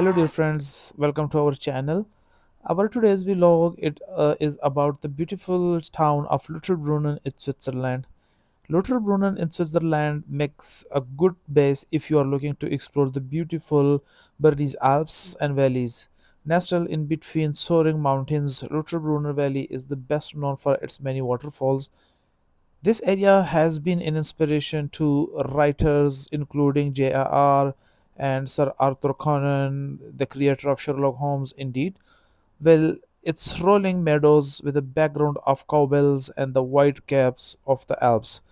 Hello, dear friends. Welcome to our channel. Our today's vlog is about the beautiful town of Lauterbrunnen in Switzerland. Lauterbrunnen in Switzerland makes a good base if you are looking to explore the beautiful Bernese Alps and valleys. Nestled in between soaring mountains, Lauterbrunnen Valley is the best known for its many waterfalls. This area has been an inspiration to writers including J.R.R. and Sir Arthur Conan, the creator of Sherlock Holmes, indeed. Well, its rolling meadows with a background of cowbells and the white caps of the Alps.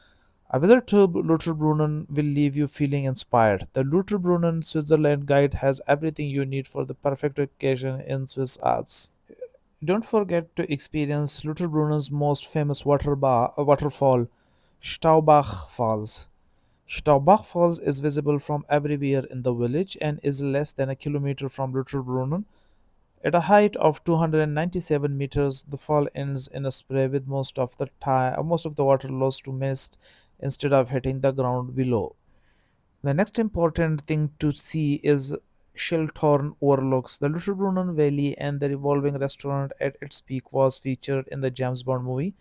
A visit to Lauterbrunnen will leave you feeling inspired. The Lauterbrunnen Switzerland guide has everything you need for the perfect vacation in Swiss Alps. Don't forget to experience Lauterbrunnen's most famous waterfall, Staubach Falls. Staubach Falls is visible from everywhere in the village and is less than a kilometer from Lauterbrunnen. At a height of 297 meters, the fall ends in a spray with most of the water lost to mist instead of hitting the ground below. The next important thing to see is Schilthorn overlooks the Lauterbrunnen Valley, and the revolving restaurant at its peak was featured in the James Bond movie.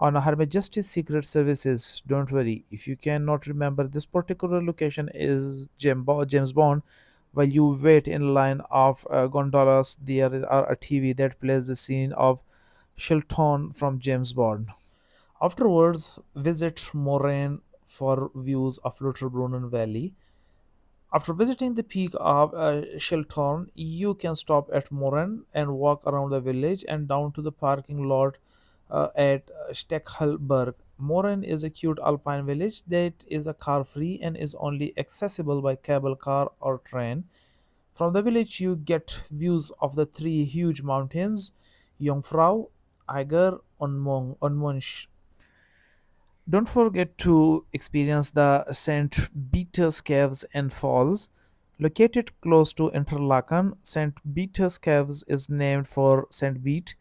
On Her Majesty's Secret Services, don't worry, if you cannot remember this particular location is James Bond, while you wait in line of gondolas, there are a TV that plays the scene of Shilton from James Bond. Afterwards, visit Moraine for views of Lauterbrunnen Valley. After visiting the peak of Shilton, you can stop at Moran and walk around the village and down to the parking lot at Steckhalberg. Moran is a cute alpine village that is a car free and is only accessible by cable car or train. From the village, you get views of the three huge mountains Jungfrau, Eiger, und Munch. Don't forget to experience the St. Peter's Caves and Falls. Located close to Interlaken, St. Peter's Caves is named for St. Beat,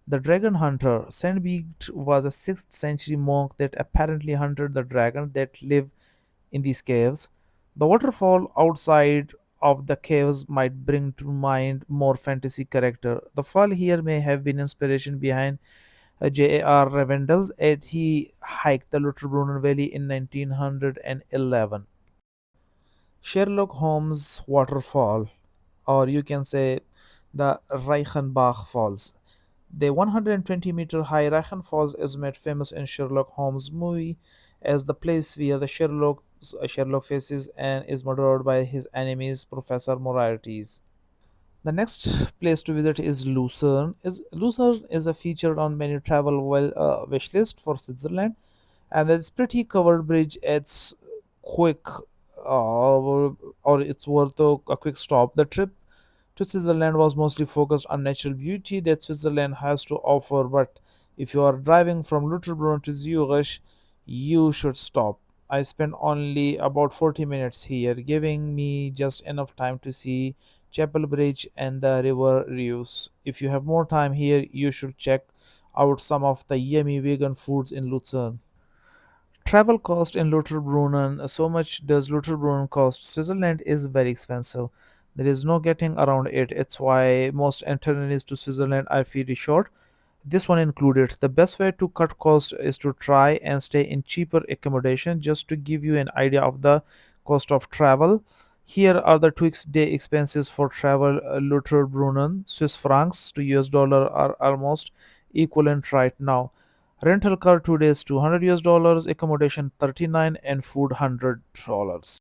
the dragon hunter. St. Beat was a 6th century monk that apparently hunted the dragon that lived in these caves. The waterfall outside of the caves might bring to mind more fantasy character. The fall here may have been inspiration behind J.R. Ravendels as he hiked the Lauterbrunnen Valley in 1911. Sherlock Holmes Waterfall, or you can say the Reichenbach Falls. The 120-meter high Reichenbach Falls is made famous in Sherlock Holmes movie as the place where the Sherlock faces and is murdered by his enemies, Professor Moriarty's. The next place to visit is Lucerne. Lucerne is a featured on many travel wish list for Switzerland, and it's pretty covered bridge. It's quick, or it's worth a quick stop. The trip to Switzerland was mostly focused on natural beauty that Switzerland has to offer, but if you are driving from Lauterbrunnen to Zurich, you should stop. I spent only about 40 minutes here, giving me just enough time to see Chapel Bridge and the river Reus. If you have more time here, you should check out some of the yummy vegan foods in Lucerne. Travel cost in Lauterbrunnen. So much does Lauterbrunnen cost? Switzerland is very expensive. There is no getting around it. It's why most itineraries to Switzerland are fairly short. This one included. The best way to cut costs is to try and stay in cheaper accommodation. Just to give you an idea of the cost of travel, here are the 2 day expenses for travel. Lauterbrunnen, Swiss francs to US dollar are almost equivalent right now. Rental car 2 days $200, accommodation 39, and food $100.